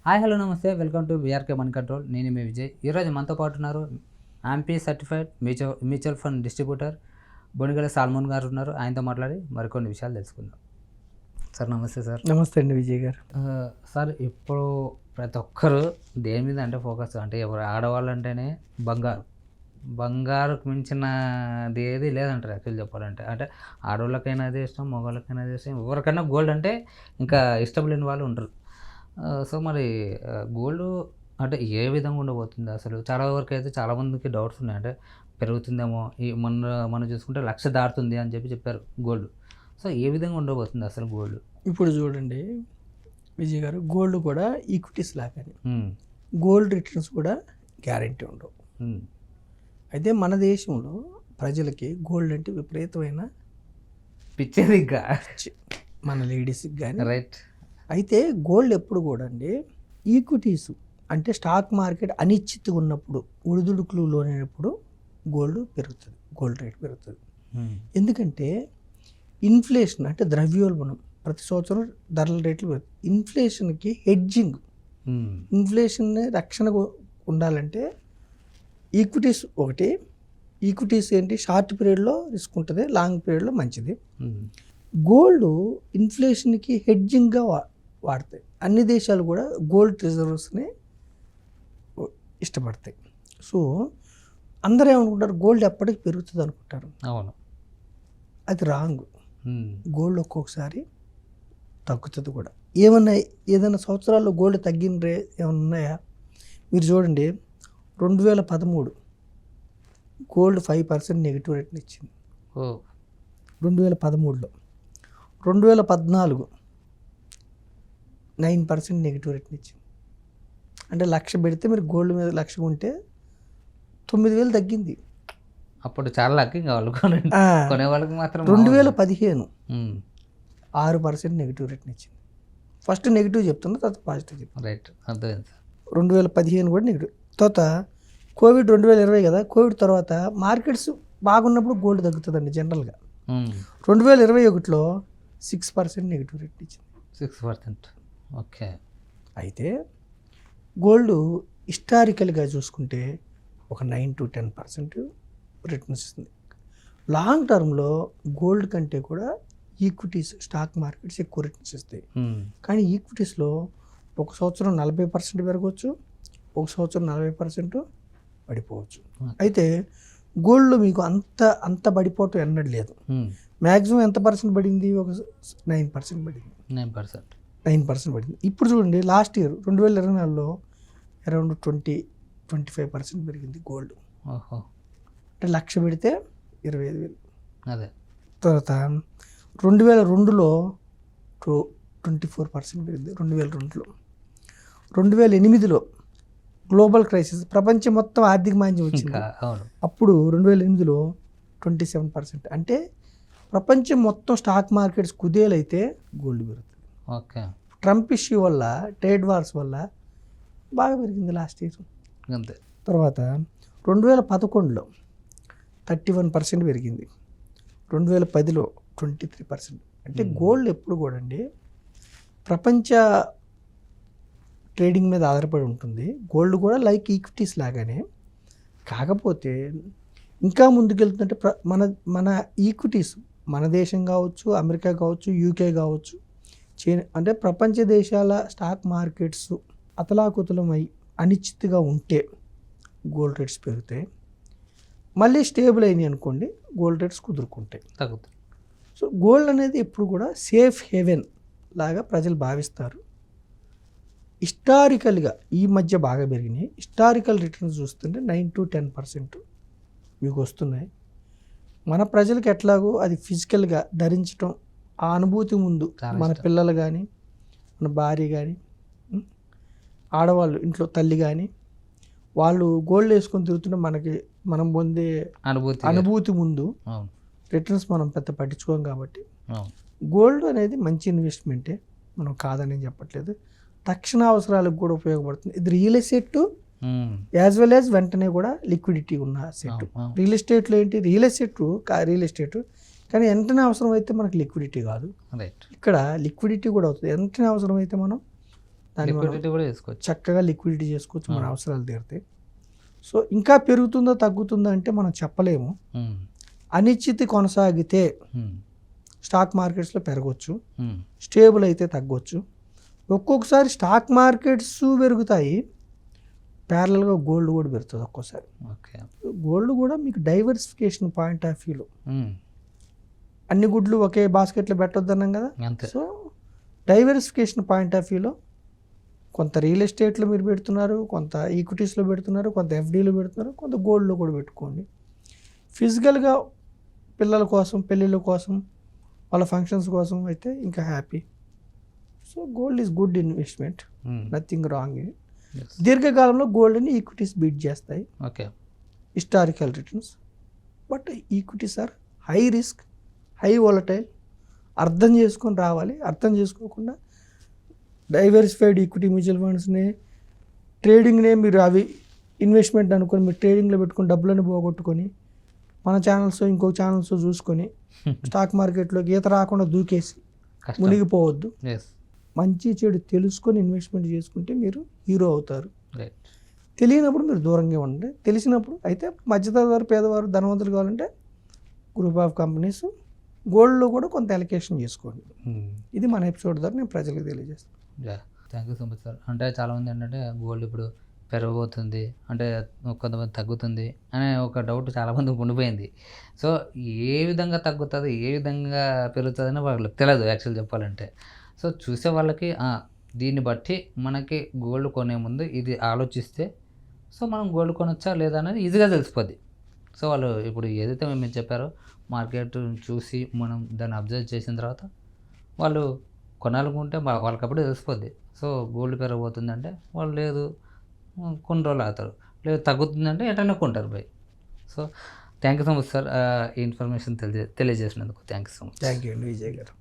Hi hello నమస్తే welcome to BRK money control. నేను మీ విజయ్. ఈరోజు మనతో పాటు ఉన్నారు amphi certified mutual fund distributor Bonigala Salmon గారు ఉన్నారు. ఆయనతో మాట్లాడి మరికొన్ని విషయాలు తెలుసుకుందాం. సార్ నమస్తే సార్. నమస్తే అండి విజయ్ గారు. సార్ ఇప్పుడు ప్రతి ఒక్కరు దేని మీద అంటే ఫోకస్ అంటే ఎవరు ఆడవాళ్ళు అంటేనే బంగారుకు మించినది ఏది లేదంటారు యాక్చువల్ చెప్పాలంటే. అంటే ఆడవాళ్ళకైనా అదే ఇష్టం, మగవాళ్ళకైనా అదే ఇష్టం, ఎవరికైనా గోల్డ్ అంటే ఇంకా ఇష్టం లేని వాళ్ళు ఉండరు. సో మరి గోల్డ్ అంటే ఏ విధంగా ఉండబోతుంది అసలు? చాలా వరకు అయితే చాలామందికి డౌట్స్ ఉన్నాయి. అంటే పెరుగుతుందేమో, ఈ మనం చూసుకుంటే 1,00,000 దాటుతుంది అని చెప్పారు గోల్డ్. సో ఏ విధంగా ఉండబోతుంది అసలు గోల్డ్? ఇప్పుడు చూడండి విజయ్ గారు, గోల్డ్ కూడా ఈక్విటీస్ లాగానే గోల్డ్ రిటర్న్స్ కూడా గ్యారంటీ ఉండవు. అయితే మన దేశంలో ప్రజలకి గోల్డ్ అంటే విపరీతమైన పిచ్చేది ఇంకా మన లేడీస్కి కానీ. రైట్. అయితే గోల్డ్ ఎప్పుడు కూడా అండి ఈక్విటీస్ అంటే స్టాక్ మార్కెట్ అనిశ్చితిగా ఉన్నప్పుడు, ఉడిదుడుకులు లోనైనప్పుడు గోల్డ్ పెరుగుతుంది, గోల్డ్ రేట్ పెరుగుతుంది. ఎందుకంటే ఇన్ఫ్లేషన్ అంటే ద్రవ్యోల్బణం ప్రతి సంవత్సరం ధరల రేట్లు పెరుగుతుంది. ఇన్ఫ్లేషన్కి హెడ్జింగ్, ఇన్ఫ్లేషన్ రక్షణ ఉండాలంటే ఈక్విటీస్ ఒకటి. ఈక్విటీస్ ఏంటి, షార్ట్ పీరియడ్లో రిస్క్ ఉంటుంది, లాంగ్ పీరియడ్లో మంచిది. గోల్డ్ ఇన్ఫ్లేషన్కి హెడ్జింగ్గా వాడతాయి. అన్ని దేశాలు కూడా గోల్డ్ రిజర్వ్స్ని ఇష్టపడతాయి. సో అందరూ ఏమనుకుంటారు, గోల్డ్ ఎప్పటికీ పెరుగుతుంది అనుకుంటారు. అవును, అది రాంగ్. గోల్డ్ ఒక్కొక్కసారి తగ్గుతుంది కూడా. ఏదైనా సంవత్సరాల్లో గోల్డ్ తగ్గిన ఏమైనా ఉన్నాయా? మీరు చూడండి, 2013 గోల్డ్ 5% నెగిటివ్ రేట్ని ఇచ్చింది 2013లో. 2014 9% నెగిటివ్ రేట్ని ఇచ్చింది. అంటే 1,00,000 పెడితే మీరు గోల్డ్ మీద 1,00,000 ఉంటే 9,000 తగ్గింది. అప్పుడు చాలా లక్కీ కావాలి కొనే వాళ్ళకి మాత్రం. 2015 6% నెగిటివ్ రేట్ని ఇచ్చింది. ఫస్ట్ నెగిటివ్ చెప్తున్నా, తర్వాత పాజిటివ్ చెప్తాను. రైట్, అర్థమైంది. 2015 కూడా నెగిటివ్. తర్వాత కోవిడ్ 2020 కదా, కోవిడ్ తర్వాత మార్కెట్స్ బాగున్నప్పుడు గోల్డ్ తగ్గుతుందండి జనరల్గా. 2021లో 6% నెగిటివ్ రేట్ ఇచ్చింది. 6%. ఓకే. అయితే గోల్డ్ హిస్టారికల్గా చూసుకుంటే ఒక 9 to 10% రిటర్న్స్ ఇస్తుంది. లాంగ్ టర్మ్లో గోల్డ్ కంటే కూడా ఈక్విటీస్, స్టాక్ మార్కెట్స్ ఎక్కువ రిటర్న్స్ ఇస్తాయి. కానీ ఈక్విటీస్లో ఒక సంవత్సరం 40% పెరగవచ్చు, ఒక సంవత్సరం 40% పడిపోవచ్చు. అయితే గోల్డ్లో మీకు అంత పడిపోవటం ఎన్నడూ లేదు. మ్యాక్సిమం ఎంత పర్సెంట్ పడింది? ఒక 9% పడింది. 9% పడింది. ఇప్పుడు చూడండి, లాస్ట్ ఇయర్ 2024లో అరౌండ్ 20-25% పెరిగింది గోల్డ్. అంటే 1,00,000 పెడితే 25,000. అదే. తర్వాత 2002లో 24% పెరిగింది. 2002లో 2008లో గ్లోబల్ క్రైసిస్, ప్రపంచం మొత్తం ఆర్థిక మాంద్యం వచ్చింది. అప్పుడు 2008లో 27%. అంటే ప్రపంచం మొత్తం స్టాక్ మార్కెట్స్ కుదేలైతే గోల్డ్ పెరుగుతుంది. ఓకే. ట్రంప్ ఇష్యూ వల్ల, ట్రేడ్ వార్స్ వల్ల బాగా పెరిగింది లాస్ట్ ఇయర్. అంతే. తర్వాత 2011లో 31% పెరిగింది. 2010లో 23%. అంటే గోల్డ్ ఎప్పుడు కూడా అండి ప్రపంచ ట్రేడింగ్ మీద ఆధారపడి ఉంటుంది. గోల్డ్ కూడా లైక్ ఈక్విటీస్ లాగానే. కాకపోతే ఇంకా ముందుకెళ్తుందంటే మన ఈక్విటీస్, మన దేశం కావచ్చు, అమెరికా కావచ్చు, యూకే కావచ్చు, అంటే ప్రపంచ దేశాల స్టాక్ మార్కెట్స్ అతలాకుతలమై అనిశ్చితిగా ఉంటే గోల్డ్ రేట్స్ పెరుగుతాయి. మళ్ళీ స్టేబుల్ అయినాయి అనుకోండి, గోల్డ్ రేట్స్ కుదురుకుంటాయి, తగ్గుతాయి. సో గోల్డ్ అనేది ఎప్పుడు కూడా సేఫ్ హెవెన్ లాగా ప్రజలు భావిస్తారు. హిస్టారికల్గా ఈ మధ్య బాగా పెరిగినాయి. హిస్టారికల్ రిటర్న్స్ చూస్తుంటే 9 to 10% మీకు వస్తున్నాయి. మన ప్రజలకు ఎట్లాగో అది ఫిజికల్గా ధరించడం, ఆ అనుభూతి ముందు మన పిల్లలు కానీ, మన భార్య కానీ, ఆడవాళ్ళు ఇంట్లో తల్లి కానీ, వాళ్ళు గోల్డ్ వేసుకొని తిరుగుతుంటే మనం పొందే అనుభూతి ముందు రిటర్న్స్ మనం పెద్ద పట్టించుకోం. కాబట్టి గోల్డ్ అనేది మంచి ఇన్వెస్ట్మెంటే, మనం కాదని చెప్పట్లేదు. తక్షణ అవసరాలకు కూడా ఉపయోగపడుతుంది. ఇది real estate as well as వెంటనే కూడా లిక్విడిటీ ఉన్న సెట్. రియల్ ఎస్టేట్లో ఏంటి, రియల్ ఎస్టేట్ కానీ వెంటనే అవసరం అయితే మనకు లిక్విడిటీ కాదు. ఇక్కడ లిక్విడిటీ కూడా అవుతుంది. వెంటనే అవసరం అయితే మనం దాన్ని మనం లిక్విడిటీ కూడా చేసుకోవచ్చు. చక్కగా లిక్విడిటీ చేసుకోవచ్చు, మన అవసరాలు తీరుతాయి. సో ఇంకా పెరుగుతుందో తగ్గుతుందో అంటే మనం చెప్పలేము. అనిశ్చితి కొనసాగితే స్టాక్ మార్కెట్స్లో పెరగవచ్చు, స్టేబుల్ అయితే తగ్గొచ్చు. ఒక్కొక్కసారి స్టాక్ మార్కెట్స్ పెరుగుతాయి, ప్యారలల్గా గోల్డ్ కూడా పెరుగుతుంది ఒక్కోసారి. ఓకే. గోల్డ్ కూడా మీకు డైవర్సిఫికేషన్ పాయింట్ ఆఫ్ వ్యూలో అన్ని గుడ్లు ఒకే బాస్కెట్లో పెట్టొద్దు అన్నాం కదా. అంతే. సో డైవర్సిఫికేషన్ పాయింట్ ఆఫ్ వ్యూలో కొంత రియల్ ఎస్టేట్లో మీరు పెడుతున్నారు, కొంత ఈక్విటీస్లో పెడుతున్నారు, కొంత ఎఫ్డీలో పెడుతున్నారు, కొంత గోల్డ్లో కూడా పెట్టుకోండి. ఫిజికల్గా పిల్లల కోసం, పెళ్ళిళ్ళ కోసం, వాళ్ళ ఫంక్షన్స్ కోసం అయితే ఇంకా happy. So gold is good investment, nothing wrong. దీర్ఘకాలంలో గోల్డ్ని ఈక్విటీస్ బీట్ చేస్తాయి. Okay. Historical returns. But equities are high risk, high volatile. అర్థం చేసుకొని రావాలి. అర్థం చేసుకోకుండా డైవర్సిఫైడ్ ఈక్విటీ మ్యూచువల్ ఫండ్స్ని, ట్రేడింగ్నే మీరు అవి ఇన్వెస్ట్మెంట్ అనుకొని మీరు ట్రేడింగ్లో పెట్టుకొని డబ్బులను పోగొట్టుకొని మన ఛానల్స్ ఇంకో ఛానల్స్ చూసుకొని స్టాక్ మార్కెట్లోకి ఈత రాకుండా దూకేసి మునిగిపోవద్దు. మంచి చెడు తెలుసుకొని ఇన్వెస్ట్మెంట్ చేసుకుంటే మీరు హీరో అవుతారు. తెలియనప్పుడు మీరు దూరంగా ఉండండి. తెలిసినప్పుడు అయితే మధ్యతరగతి పేదవారు ధనవంతులు కావాలంటే గ్రూప్ ఆఫ్ కంపెనీస్, గోల్డ్లో కూడా కొంత అలొకేషన్ చేసుకోండి. ఇది మన ఎపిసోడ్ ద్వారా నేను ప్రజలకు తెలియజేస్తాను. Thank you so much sir. అంటే చాలామంది ఏంటంటే గోల్డ్ ఇప్పుడు పెరగబోతుంది అంటే కొంతమంది తగ్గుతుంది అనే ఒక డౌట్ చాలామందికి ఉండిపోయింది. సో ఏ విధంగా తగ్గుతుంది, ఏ విధంగా పెరుగుతుంది అని వాళ్ళకి తెలియదు యాక్చువల్ చెప్పాలంటే. సో చూసే వాళ్ళకి దీన్ని బట్టి మనకి గోల్డ్ కొనే ముందు ఇది ఆలోచిస్తే సో మనం గోల్డ్ కొనొచ్చా లేదా అనేది ఈజీగా తెలిసిపోద్ది. సో వాళ్ళు ఇప్పుడు ఏదైతే మేము చెప్పారో మార్కెట్ చూసి మనం దాన్ని అబ్జర్వ్ చేసిన తర్వాత వాళ్ళు కొనాలనుకుంటే వాళ్ళకప్పుడు తెలిసిపోద్ది. సో గోల్డ్ పెరగబోతుందంటే వాళ్ళు లేదు కొన్ని రోజులు ఆగుతారు, లేదు తగ్గుతుందంటే ఎటైనా కొంటారు బై. So thank you so much sir, ఈ ఇన్ఫర్మేషన్ తెలియజేసినందుకు thank you so much. Thank you అండి విజయ్ గారు.